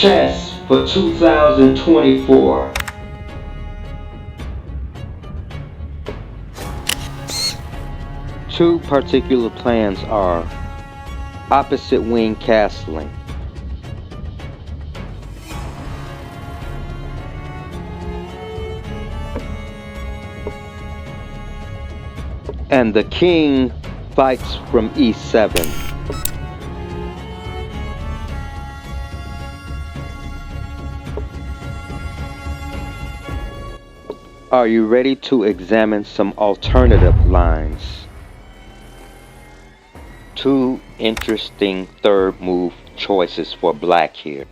Chess for 2024. Two particular plans are opposite wing castling and the king fights from e7. Are you ready to examine some alternative lines? Two interesting third move choices for black here.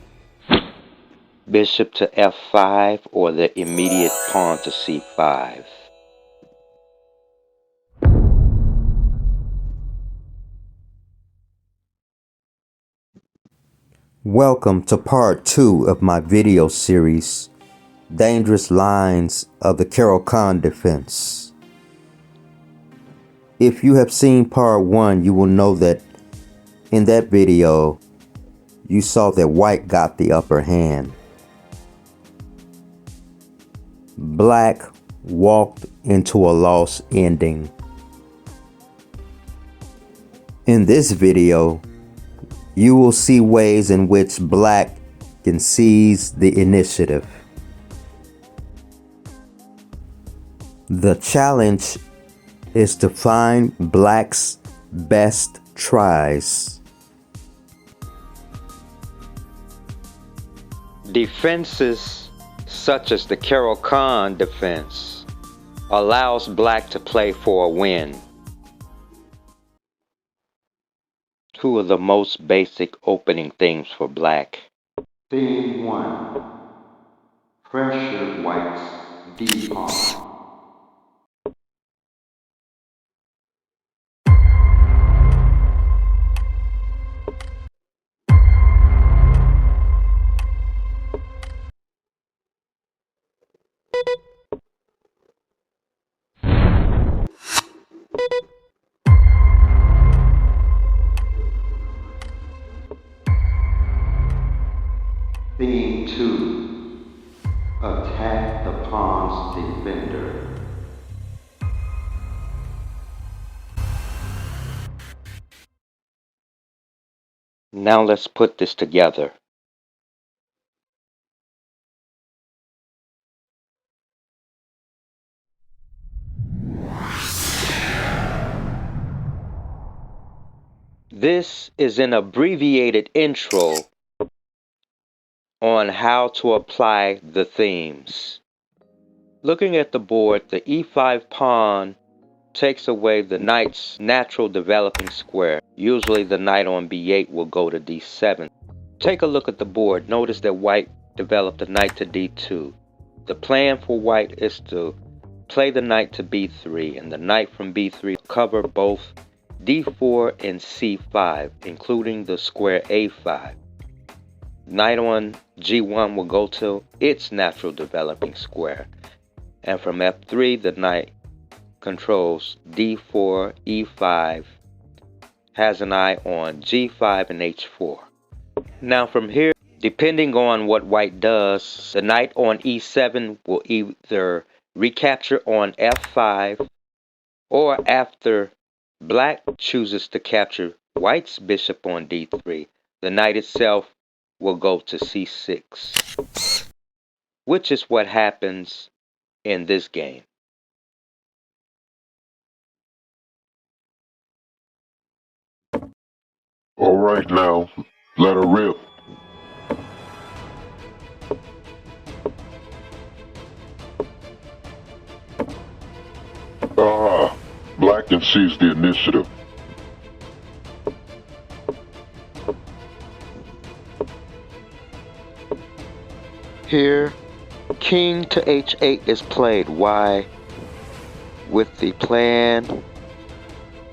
Bishop to f5 or the immediate pawn to c5. Welcome to part 2 of my video series, Dangerous Lines of the Caro-Kann Defense. If you have seen part 1, you will know that in that video, you saw that white got the upper hand. Black walked into a loss ending. In this video, you will see ways in which black can seize the initiative. The challenge is to find black's best tries. Defenses such as the Caro-Kann defense allows black to play for a win. Two of the most basic opening themes for black. Theme 1. Pressure white's D pawn. Theme 2. Attack the pawn's defender. Now let's put this together. This is an abbreviated intro on how to apply the themes. Looking at the board, the e5 pawn takes away the knight's natural developing square. Usually the knight on b8 will go to d7. Take a look at the board. Notice that white developed the knight to d2. The plan for white is to play the knight to b3, and the knight from b3 cover both d4 and c5, including the square a5. Knight on g1 will go to its natural developing square, and from f3 the knight controls d4, e5, has an eye on g5 and h4. Now from here, depending on what white does, the knight on e7 will either recapture on f5, or after black chooses to capture white's bishop on d3, the knight itself will go to c6, which is what happens in this game. All right now, let her rip. Black can seize the initiative. Here, king to h8 is played. Why? With the plan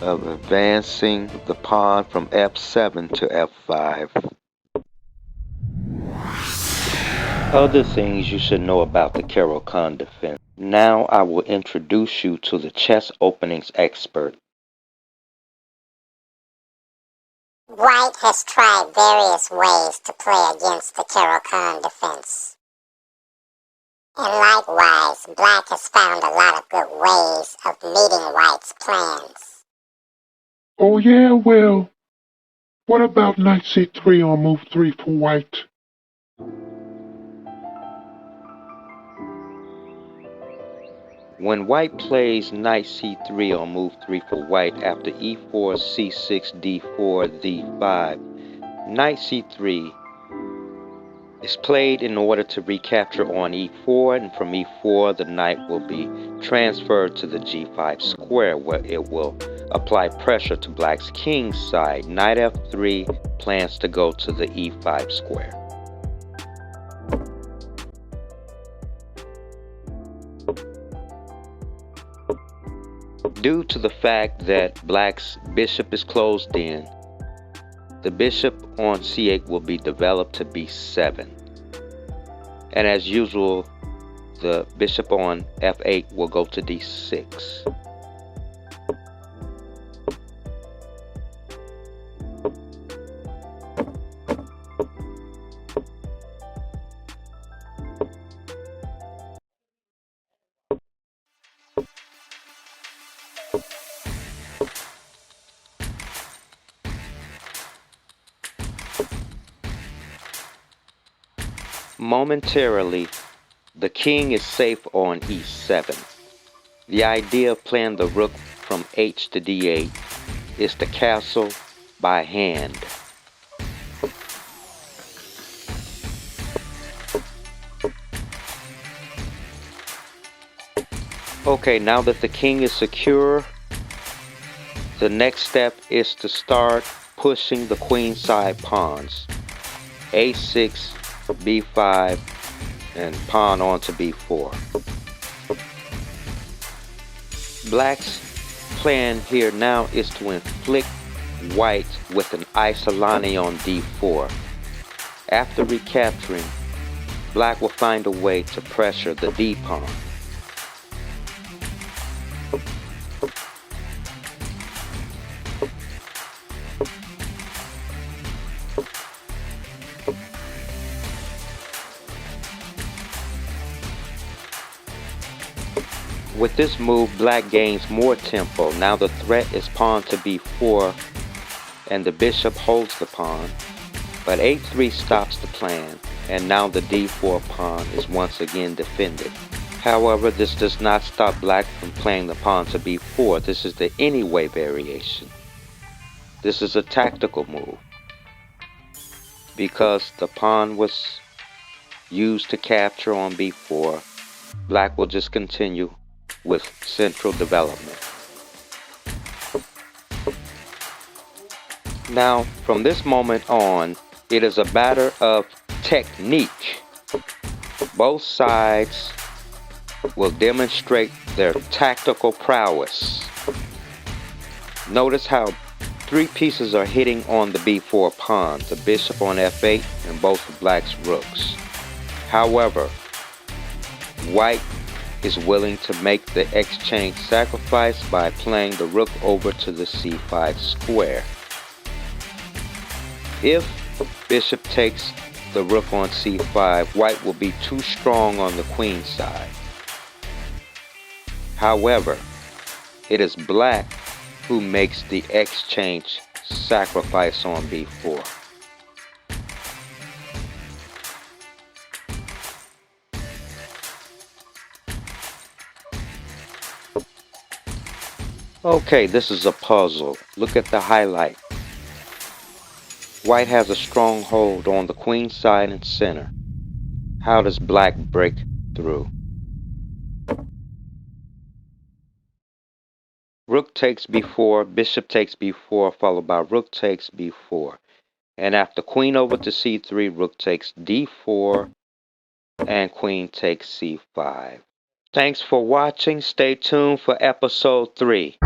of advancing the pawn from f7 to f5. Other things you should know about the Caro-Kann defense. Now I will introduce you to the chess openings expert. White has tried various ways to play against the Caro-Kann defense. And likewise, Black has found a lot of good ways of meeting White's plans. Oh yeah, well, what about knight c3 on move 3 for white? When white plays knight c3 on move 3 for white after e4, c6, d4, d5, knight c3 is played in order to recapture on e4, and from e4 the knight will be transferred to the g5 square, where it will apply pressure to Black's king side. Knight f3 plans to go to the e5 square. Due to the fact that Black's bishop is closed in, the bishop on c8 will be developed to b7. And as usual, the bishop on f8 will go to d6. Momentarily, the king is safe on e7. The idea of playing the rook from h to d8 is to castle by hand. Okay, now that the king is secure, the next step is to start pushing the queenside pawns. a6, b5, and pawn on to b4. Black's plan here now is to inflict white with an isolani on d4. After recapturing, Black will find a way to pressure the d-pawn. With this move, Black gains more tempo. Now the threat is pawn to b4, and the bishop holds the pawn, but a3 stops the plan, and now the d4 pawn is once again defended. However, this does not stop Black from playing the pawn to b4. This is the anyway variation. This is a tactical move, because the pawn was used to capture on b4. Black will just continue with central development. Now, from this moment on, it is a matter of technique. Both sides will demonstrate their tactical prowess. Notice how three pieces are hitting on the b4 pawn, the bishop on f8 and both of Black's rooks. However, White is willing to make the exchange sacrifice by playing the rook over to the c5 square. If bishop takes the rook on c5, White will be too strong on the queen side. However, it is Black who makes the exchange sacrifice on b4. Okay, this is a puzzle. Look at the highlight. White has a strong hold on the queen side and center. How does Black break through? Rook takes b4, bishop takes b4, followed by rook takes b4. And after queen over to c3, rook takes d4, and queen takes c5. Thanks for watching. Stay tuned for episode 3.